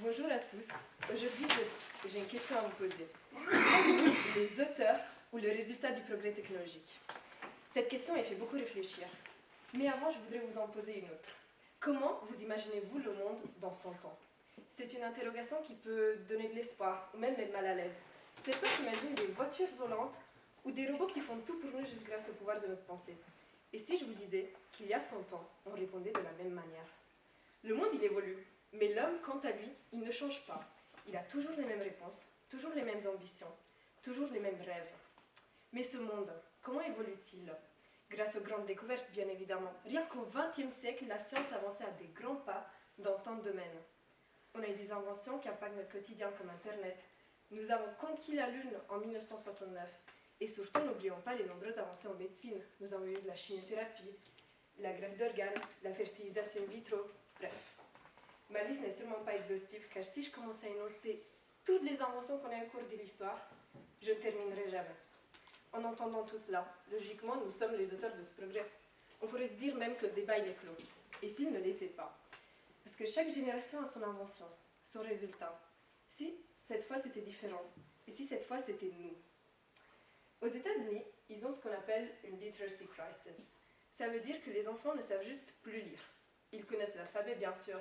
Bonjour à tous. Aujourd'hui, j'ai une question à vous poser. Les auteurs ou le résultat du progrès technologique? Cette question a fait beaucoup réfléchir. Mais avant, je voudrais vous en poser une autre. Comment vous imaginez-vous le monde dans 100 ans? C'est une interrogation qui peut donner de l'espoir ou même mettre mal à l'aise. Cette fois, j'imagine des voitures volantes ou des robots qui font tout pour nous juste grâce au pouvoir de notre pensée. Et si je vous disais qu'il y a 100 ans, on répondait de la même manière? Le monde, il évolue. Mais l'homme, quant à lui, il ne change pas. Il a toujours les mêmes réponses, toujours les mêmes ambitions, toujours les mêmes rêves. Mais ce monde, comment évolue-t-il? Grâce aux grandes découvertes, bien évidemment. Rien qu'au XXe siècle, la science avançait à des grands pas dans tant de domaines. On a eu des inventions qui impactent notre quotidien comme Internet. Nous avons conquis la Lune en 1969. Et surtout, n'oublions pas les nombreuses avancées en médecine. Nous avons eu de la chimiothérapie, la greffe d'organes, la fertilisation in vitro, bref. Ma liste n'est sûrement pas exhaustive, car si je commence à énoncer toutes les inventions qu'on a eues au cours de l'histoire, je ne terminerai jamais. En entendant tout cela, logiquement, nous sommes les auteurs de ce progrès. On pourrait se dire même que le débat il est clos. Et s'il ne l'était pas? Parce que chaque génération a son invention, son résultat. Si cette fois c'était différent, et si cette fois c'était nous? Aux États-Unis, ils ont ce qu'on appelle une literacy crisis. Ça veut dire que les enfants ne savent juste plus lire. Ils connaissent l'alphabet, bien sûr,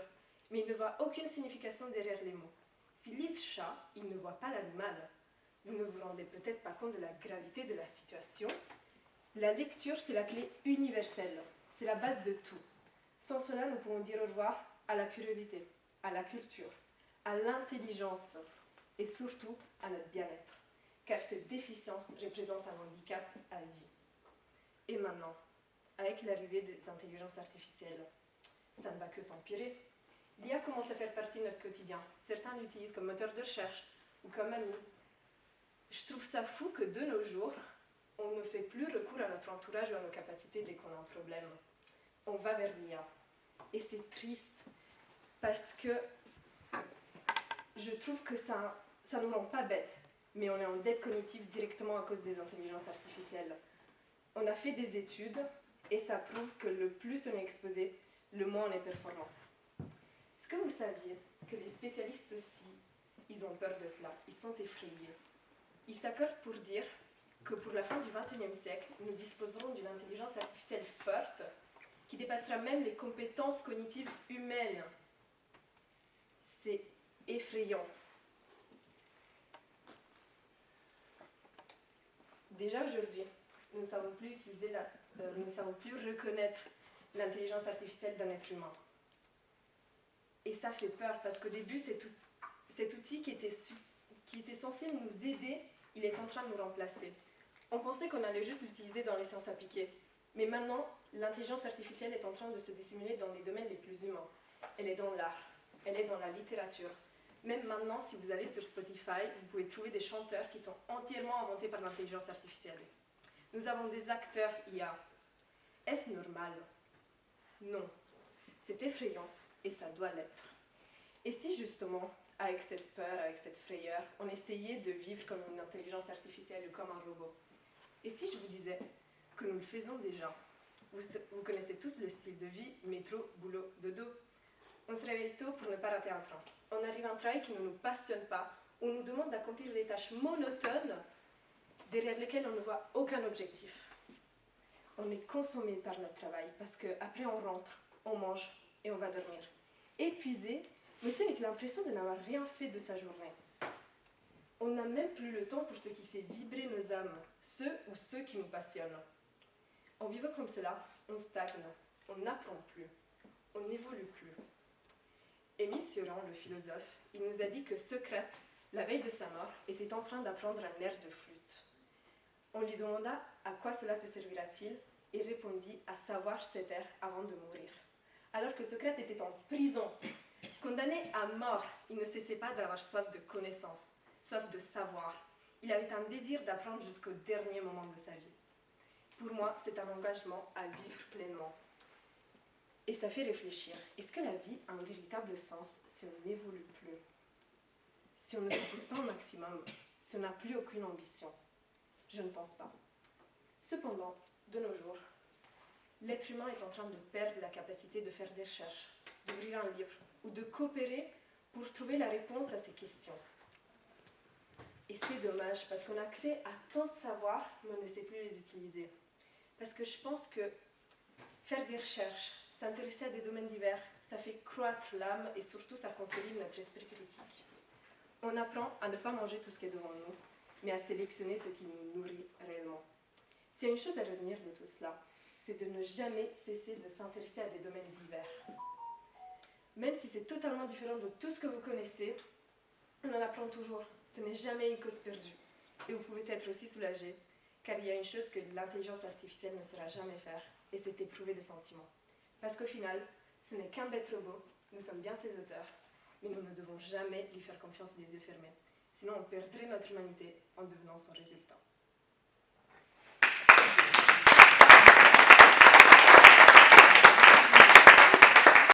mais ils ne voient aucune signification derrière les mots. S'ils lisent chat, ils ne voient pas l'animal. Vous ne vous rendez peut-être pas compte de la gravité de la situation. La lecture, c'est la clé universelle. C'est la base de tout. Sans cela, nous pouvons dire au revoir à la curiosité, à la culture, à l'intelligence et surtout à notre bien-être. Car cette déficience représente un handicap à vie. Et maintenant, avec l'arrivée des intelligences artificielles, ça ne va que s'empirer. L'IA commence à faire partie de notre quotidien. Certains l'utilisent comme moteur de recherche ou comme ami. Je trouve ça fou que de nos jours, on ne fait plus recours à notre entourage ou à nos capacités dès qu'on a un problème. On va vers l'IA. Et c'est triste parce que je trouve que ça ne nous rend pas bêtes, mais on est en dette cognitive directement à cause des intelligences artificielles. On a fait des études et ça prouve que le plus on est exposé, le moins on est performant. Est-ce que vous saviez que les spécialistes aussi, ils ont peur de cela, ils sont effrayés? Ils s'accordent pour dire que pour la fin du XXIe siècle, nous disposerons d'une intelligence artificielle forte qui dépassera même les compétences cognitives humaines. C'est effrayant. Déjà aujourd'hui, nous ne savons plus reconnaître l'intelligence artificielle d'un être humain. Et ça fait peur parce qu'au début, cet outil qui était censé nous aider, il est en train de nous remplacer. On pensait qu'on allait juste l'utiliser dans les sciences appliquées. Mais maintenant, l'intelligence artificielle est en train de se dissimuler dans les domaines les plus humains. Elle est dans l'art, elle est dans la littérature. Même maintenant, si vous allez sur Spotify, vous pouvez trouver des chanteurs qui sont entièrement inventés par l'intelligence artificielle. Nous avons des acteurs IA. Est-ce normal? Non. C'est effrayant et ça doit l'être. Et si justement, avec cette peur, avec cette frayeur, on essayait de vivre comme une intelligence artificielle ou comme un robot? Et si je vous disais que nous le faisons déjà? Vous connaissez tous le style de vie, métro, boulot, dodo. On se réveille tôt pour ne pas rater un train. On arrive à un travail qui ne nous passionne pas, on nous demande d'accomplir des tâches monotones derrière lesquelles on ne voit aucun objectif. On est consommé par notre travail parce qu'après on rentre, on mange et on va dormir. Épuisé, mais c'est avec l'impression de n'avoir rien fait de sa journée. On n'a même plus le temps pour ce qui fait vibrer nos âmes, ceux qui nous passionnent. En vivant comme cela, on stagne, on n'apprend plus, on n'évolue plus. Émile Cioran, le philosophe, il nous a dit que Socrate, la veille de sa mort, était en train d'apprendre un air de flûte. On lui demanda à quoi cela te servira-t-il et répondit à savoir cet air avant de mourir. Alors que Socrate était en prison, condamné à mort, il ne cessait pas d'avoir soif de connaissance, soif de savoir. Il avait un désir d'apprendre jusqu'au dernier moment de sa vie. Pour moi, c'est un engagement à vivre pleinement. Et ça fait réfléchir. Est-ce que la vie a un véritable sens si on n'évolue plus? Si on ne se pousse pas au maximum? Si on n'a plus aucune ambition? Je ne pense pas. Cependant, de nos jours, l'être humain est en train de perdre la capacité de faire des recherches, d'ouvrir un livre ou de coopérer pour trouver la réponse à ces questions. Et c'est dommage parce qu'on a accès à tant de savoirs, mais on ne sait plus les utiliser. Parce que je pense que faire des recherches, s'intéresser à des domaines divers, ça fait croître l'âme et surtout ça consolide notre esprit critique. On apprend à ne pas manger tout ce qui est devant nous, mais à sélectionner ce qui nous nourrit réellement. S'il y a une chose à retenir de tout cela, c'est de ne jamais cesser de s'intéresser à des domaines divers. Même si c'est totalement différent de tout ce que vous connaissez, on en apprend toujours. Ce n'est jamais une cause perdue. Et vous pouvez être aussi soulagé, car il y a une chose que l'intelligence artificielle ne saura jamais faire, et c'est éprouver le sentiment. Parce qu'au final, ce n'est qu'un bête robot, nous sommes bien ses auteurs, mais nous ne devons jamais lui faire confiance les yeux fermés. Sinon, on perdrait notre humanité en devenant son résultat.